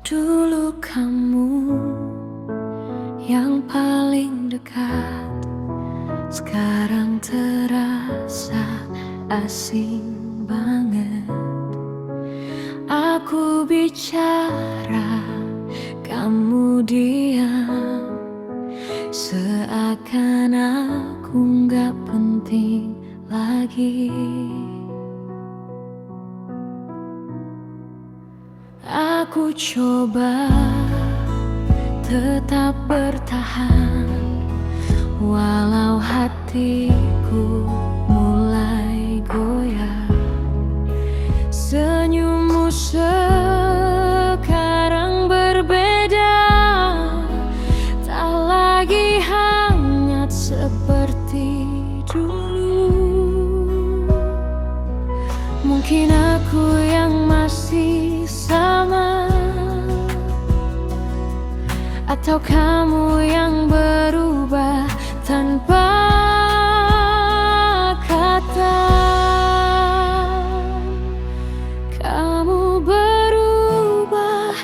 Dulu kamu yang paling dekat, sekarang terasa asing banget. Aku bicara, kamu diam, seakan aku gak penting lagi. Aku coba tetap bertahan, walau hatiku mulai goyah. Senyummu sekarang berbeda, tak lagi hangat seperti dulu. Mungkin aku yang masih sama, atau kamu yang berubah tanpa kata. Kamu berubah,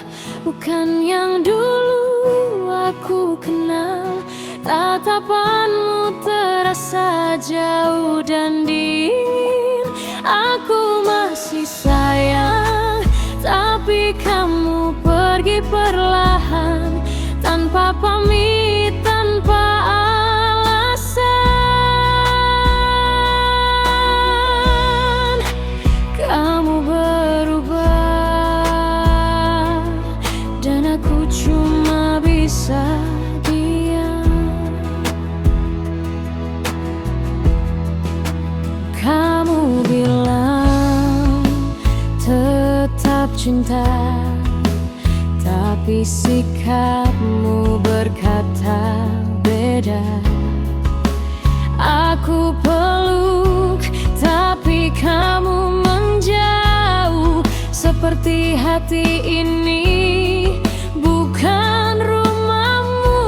bukan yang dulu aku kenal. Tatapanmu terasa jauh dan dingin. Aku masih sayang, tapi kamu pergi perlahan, tanpa pamit, tanpa alasan. Kamu berubah, dan aku cuma bisa diam. Kamu bilang tetap cinta, tapi sikapmu berkata beda. Aku peluk, tapi kamu menjauh. Seperti hati ini bukan rumahmu.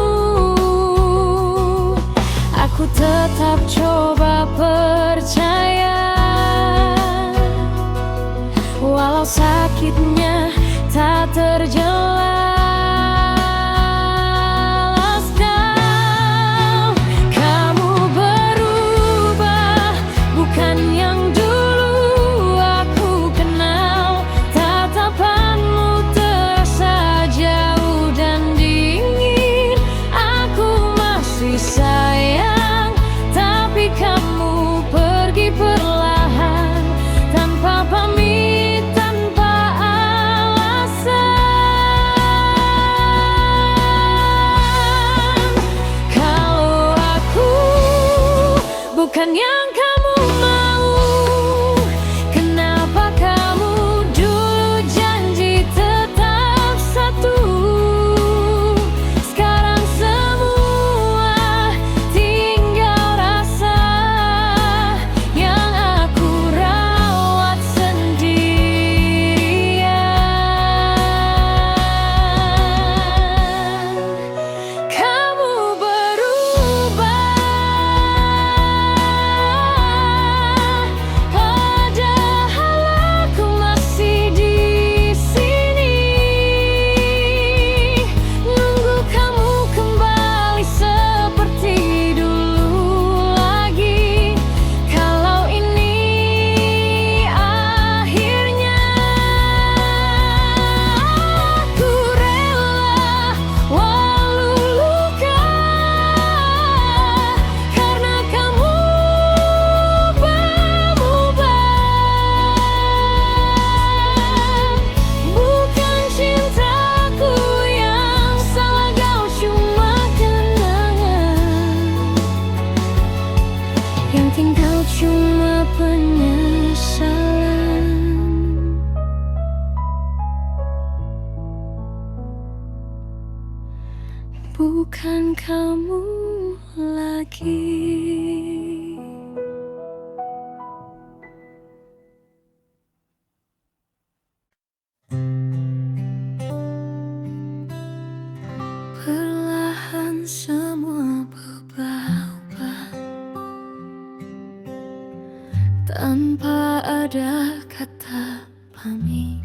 Aku tetap coba percaya, walau sakitnya tak terjelaskan. Kamu berubah, bukan yang dulu aku kenal. Tatapanmu terasa jauh dan dingin. Aku masih sayang, tapi kamu pergi perlahan, tanpa pamit, tanpa alasan. Kalau aku bukan yang kamu mau, kenapa kamu dulu janji tetap satu? Sekarang semua tinggal rasa yang aku rawat sendirian. Kamu berubah, padahal aku masih di sini, nunggu kamu kembali seperti dulu lagi. Kalau ini akhirnya, aku rela walau luka, karena kamu berubah. Bukan cintaku yang salah, kau cuma kenangan, yang tinggal cuma penyesalan. Bukan kamu lagi. Perlahan semua berubah, tanpa ada kata pamit.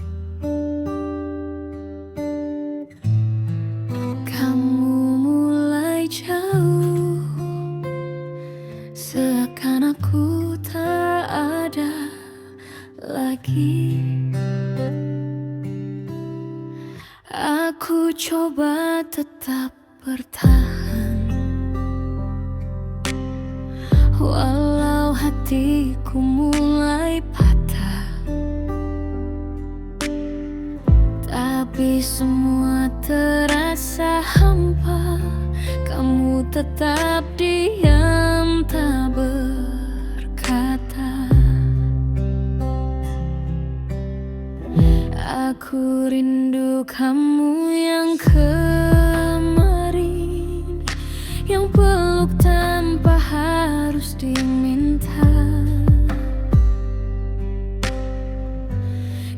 lagi. Aku coba tetap bertahan, walau hatiku mulai patah. Tapi semua terasa hampa, kamu tetap diam tak berkata. Aku rindu kamu yang kemarin, yang peluk tanpa harus diminta.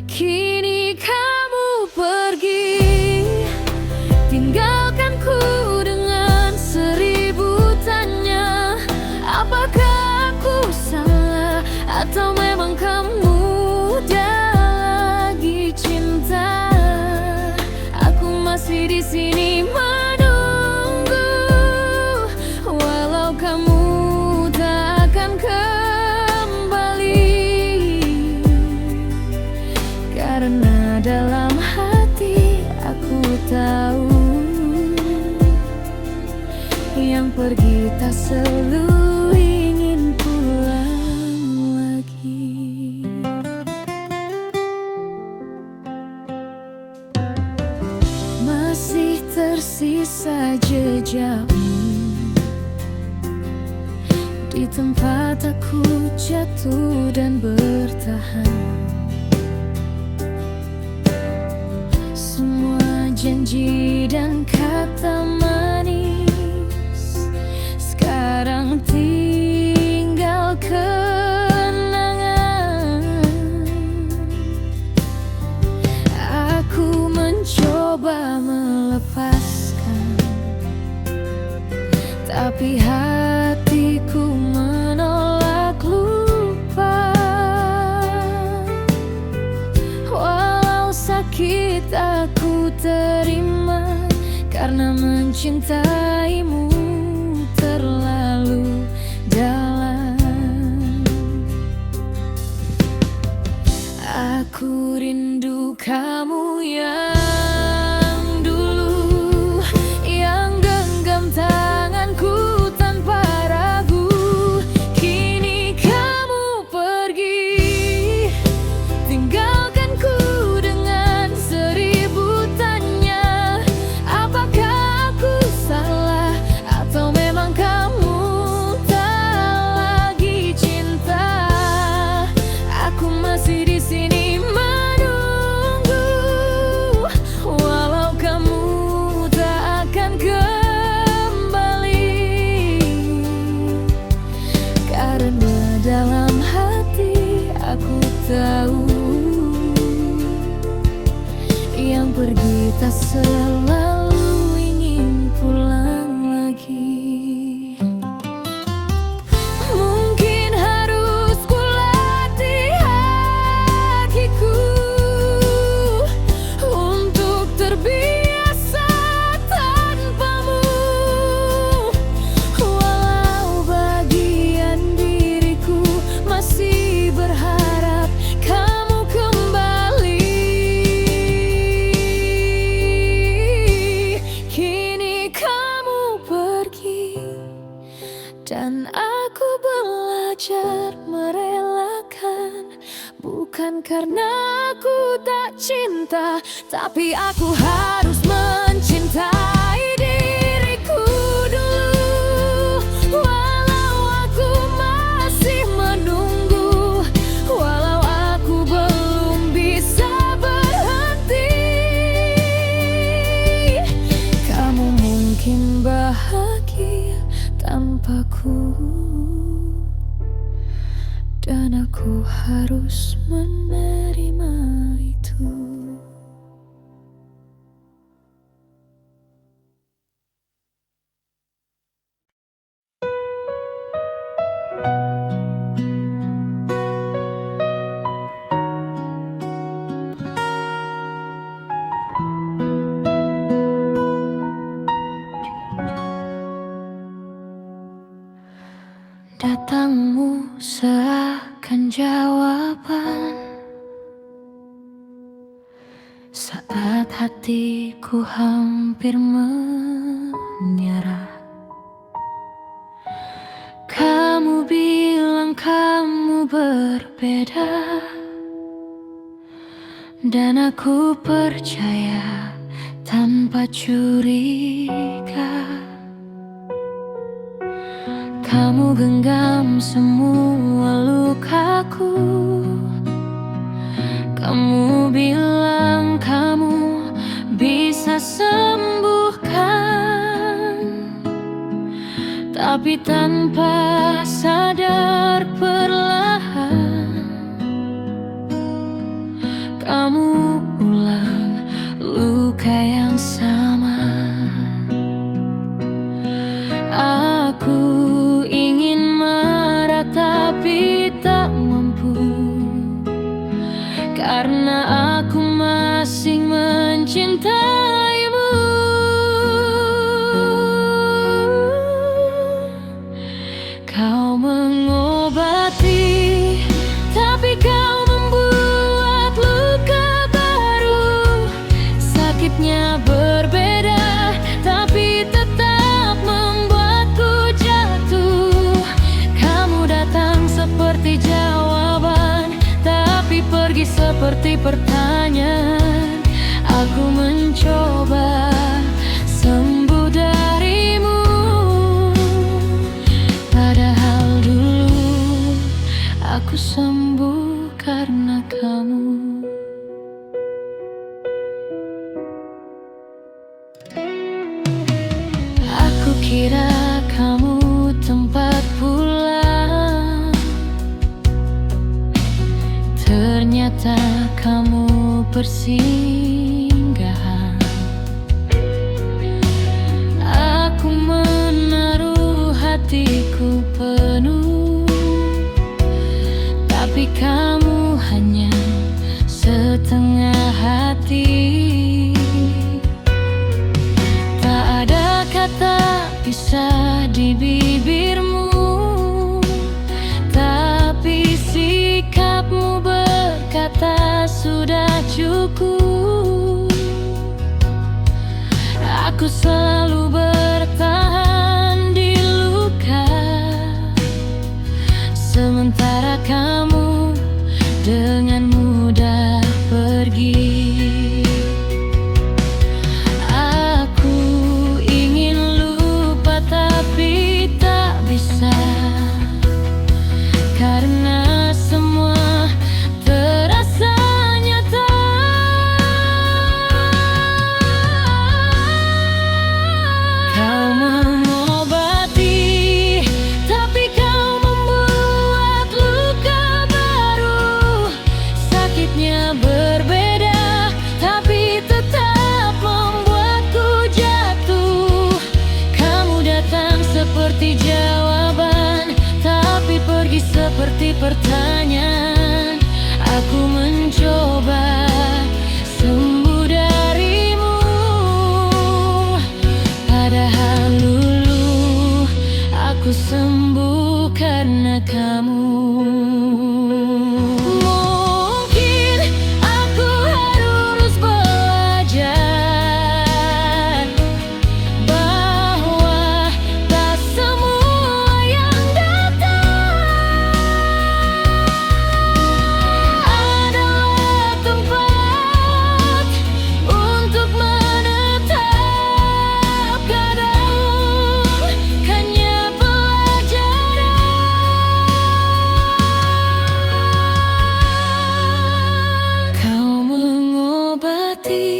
Kini kamu pergi, tinggalkanku dengan 1000 tanya. Apakah aku salah atau memang kamu udah lagi cinta? Aku masih di sini menunggu, walau kamu tak akan kembali. Karena dalam hati aku tahu, yang pergi tak selalu ingin pulang lagi. Masih tersisa jejakmu di tempat aku jatuh dan bertahan. Semua janji dan kata manis sekarang tinggal kenangan. Aku mencoba melepaskan, tapi hatiku menolak lupa. Walau sakit aku terima, karena mencintaimu terlalu dalam. Aku rindu kamu yang dulu, yang genggam tanganku tanpa ragu. Kini kamu pergi, tinggalkanku dengan 1000 tanya. Apakah aku salah atau memang kamu tak lagi cinta? Aku masih di sini menunggu, walau kamu tak akan kembali. Karena dalam hati aku tahu, yang pergi tak selalu ingin pulang lagi. Mungkin harus kulatih hatiku untuk terbiasa tanpamu, walau bagian diriku masih berharap kamu kembali. Kini kamu pergi, dan aku belajar merelakan. Bukan karena aku tak cinta, tapi aku harus mencintai diriku dulu. Walau aku masih menunggu, walau aku belum bisa berhenti. Kamu mungkin bahagia tanpaku, dan aku harus menerima itu. hatiku hampir menyerah. Kamu bilang kamu berbeda, dan aku percaya tanpa curiga. Kamu genggam semua lukaku. Kamu bilang kamu bisa sembuhkan, tapi tanpa sadar perlahan kamu ulang luka yang sama. Aku ingin marah tapi tak mampu, karena aku masih mencintaimu. Kau mengobati, tapi kau membuat luka baru. Sakitnya berbeda, tapi tetap membuatku jatuh. Kamu datang seperti jawaban, tapi pergi seperti pertanyaan. Aku mencoba sembuh darimu, padahal dulu aku sembuh karena kamu. Aku kira kamu tempat pulang, ternyata kamu persinggahan. Aku menaruh hatiku penuh, tapi kamu hanya setengah hati. Tak ada kata bisa di bibirmu, tapi sikapmu berkata sudah cukup. Aku selalu bertahan di luka, sementara kamu dengan mudah pergi. Aku ingin lupa tapi tak bisa, karena semua terasa nyata. Kau mengobati, tapi kau membuat luka baru. Sakitnya berbeda, tapi tetap membuatku jatuh. Kamu datang seperti jawaban, tapi pergi seperti pertanyaan. Aku mencoba sembuh darimu, padahal dulu aku sembuh karena kamu. Mungkin aku harus belajar bahwa tak semua yang datang adalah tempat untuk menetap. Kadang hanya pelajaran. Kau mengobati,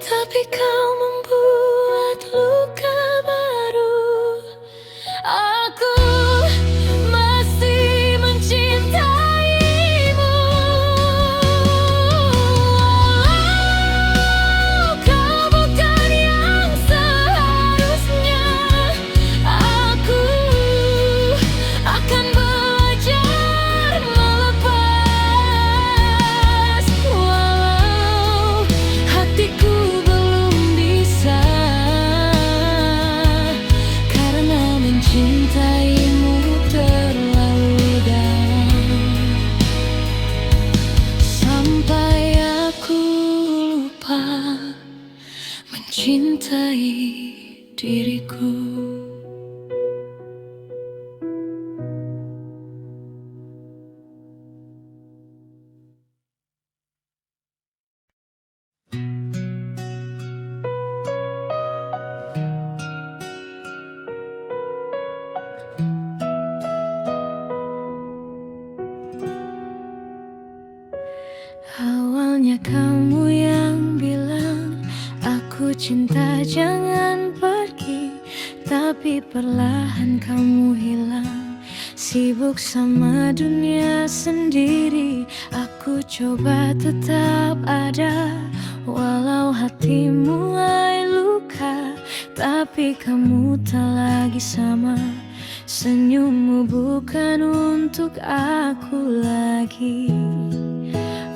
tapi kau membuat luka baru. Aku masih mencintaimu, walau kau bukan yang seharusnya. Aku akan belajar melepas, walau hatiku belum mencintai diriku. Awalnya kamu yang bilang aku cinta jangan pergi, tapi perlahan kamu hilang, sibuk sama dunia sendiri. Aku coba tetap ada, walau hati mulai luka, tapi kamu tak lagi sama. Senyummu bukan untuk aku lagi.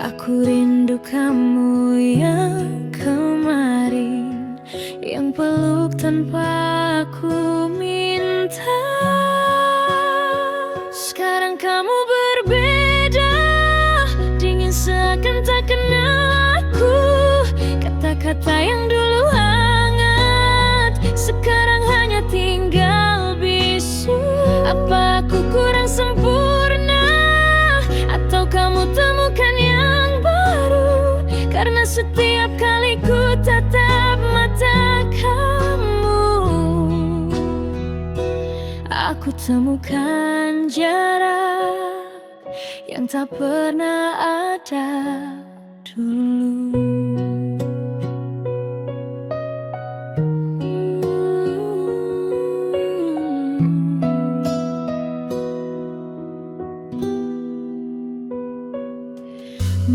Aku rindu kamu yang kemarin, yang peluk tanpa aku minta. Sekarang kamu berbeda, dingin seakan tak kenal aku. Kata-kata yang dulu hangat, sekarang hanya tinggal bisu. Apa aku kurang sempurna, atau kamu temukan yang baru? Karena setiap kali ku tatap mata kamu, aku temukan jarak yang tak pernah ada dulu.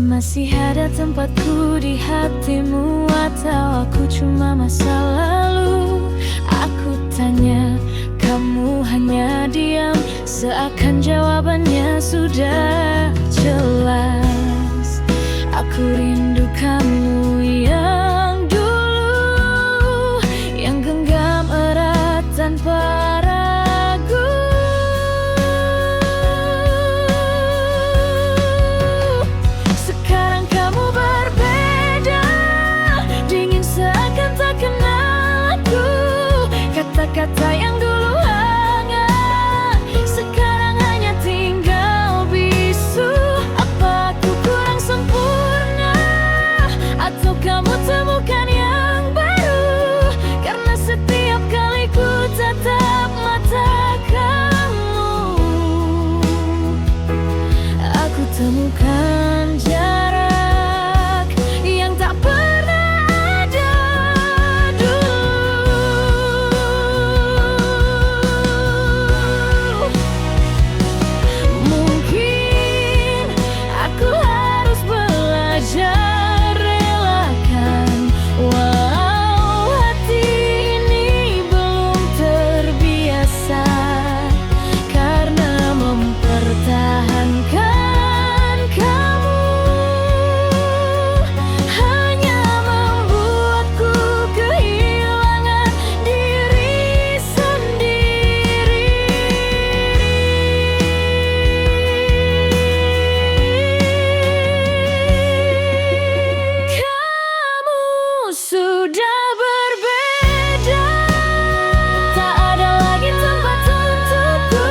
Masih ada tempatku di hatimu, atau aku cuma masa lalu? Aku tanya, kamu hanya diam, seakan jawabannya sudah jelas. Aku rindu kamu yang dulu, yang genggam erat tanpa ragu. Sekarang kamu berbeda, dingin seakan tak kenal aku. Kata-kata yang dulu hangat, sekarang hanya tinggal bisu. Apa aku kurang sempurna, atau kamu temukan yang baru? Karena setiap kali ku tatap mata kamu, aku temukan jarak yang tak pernah ada dulu. Mungkin aku harus belajar relakan, walau hati ini belum terbiasa. Karena mempertahankan kamu hanya membuatku kehilangan diri sendiri. Kamu sudah berbeda, tak ada lagi tempat untukku.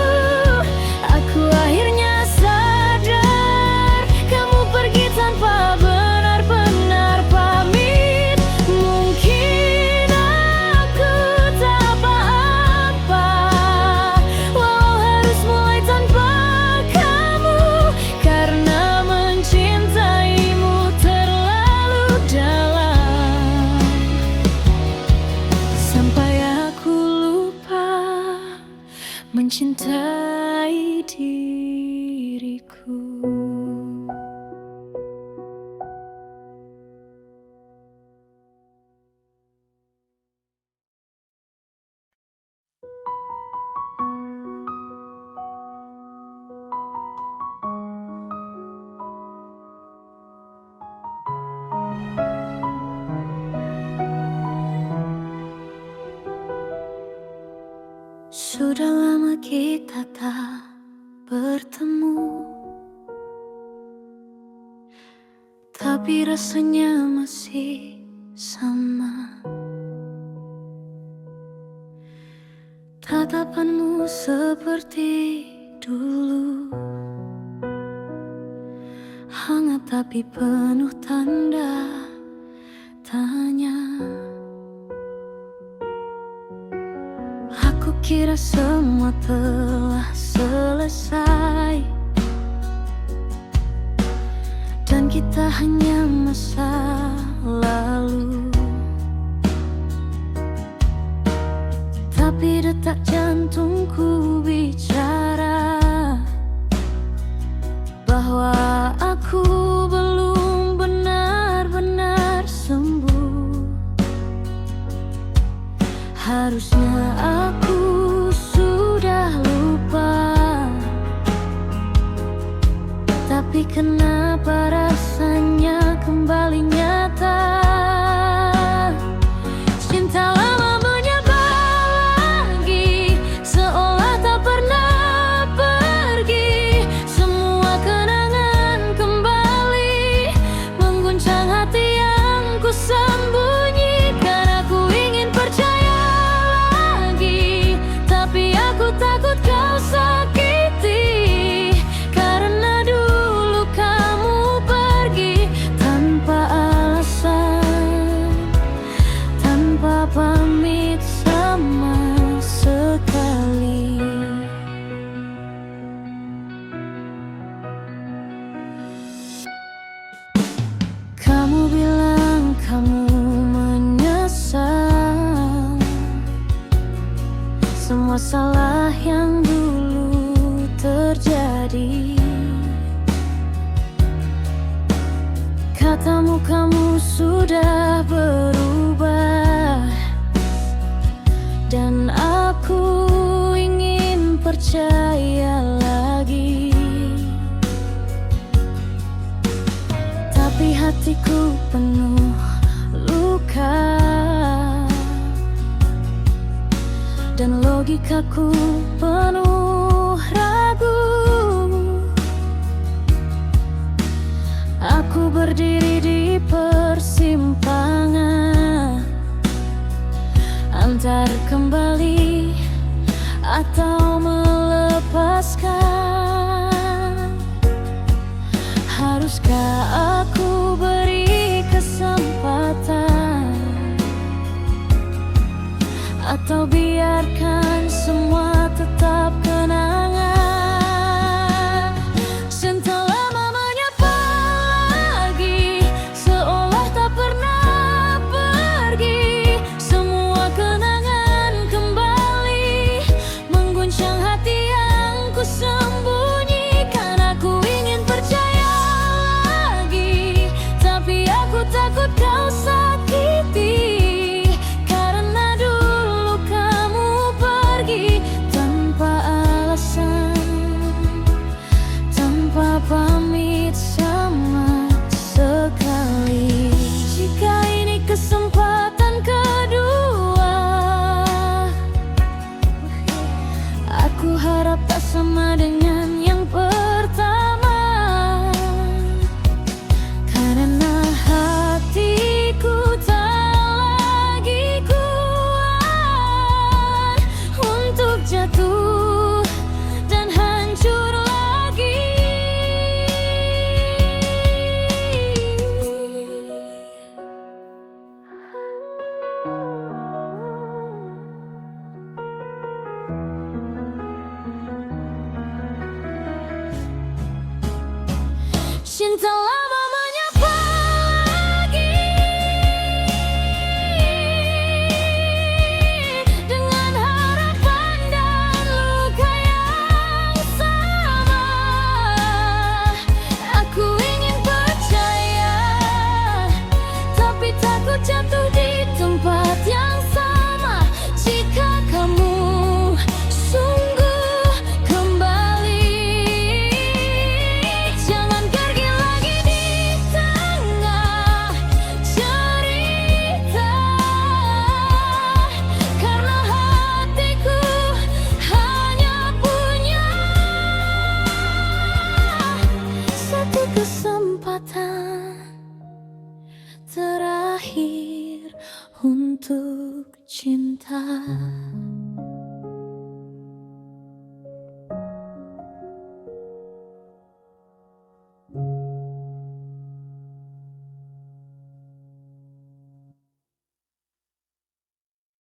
Aku akhirnya sadar, kamu pergi tanpa benar-benar pamit. Mungkin aku tak apa-apa, walau harus mulai tanpa kamu. Karena mencintaimu terlalu dalam, sampai aku lupa mencintai diriku. Sudah lama kita tak bertemu, tapi rasanya masih sama. tatapanmu seperti dulu, hangat tapi penuh tanda tanya. Aku kira semua telah selesai, dan kita hanya masa lalu. Tapi detak jantungku bicara bahwa aku belum benar-benar sembuh. Harusnya aku sudah lupa, tapi kenapa rasanya kembali nyata? Cinta lama menyapa lagi, seolah tak pernah pergi. Semua kenangan kembali mengguncang hati yang ku sembunyikan. Aku ingin percaya lagi, tapi aku takut kau sakiti, karena dulu kamu pergi tanpa alasan, tanpa pamit sama sekali. Kamu bilang kamu menyesal semua salah yang dulu terjadi. Katamu kamu sudah berubah, dan aku ingin percaya lagi. Tapi hatiku penuh luka, dan logikaku penuh ragu. Aku berdiri di persimpangan antar kembali atau melepaskan. Haruskah aku beri kesempatan, atau biarkan semua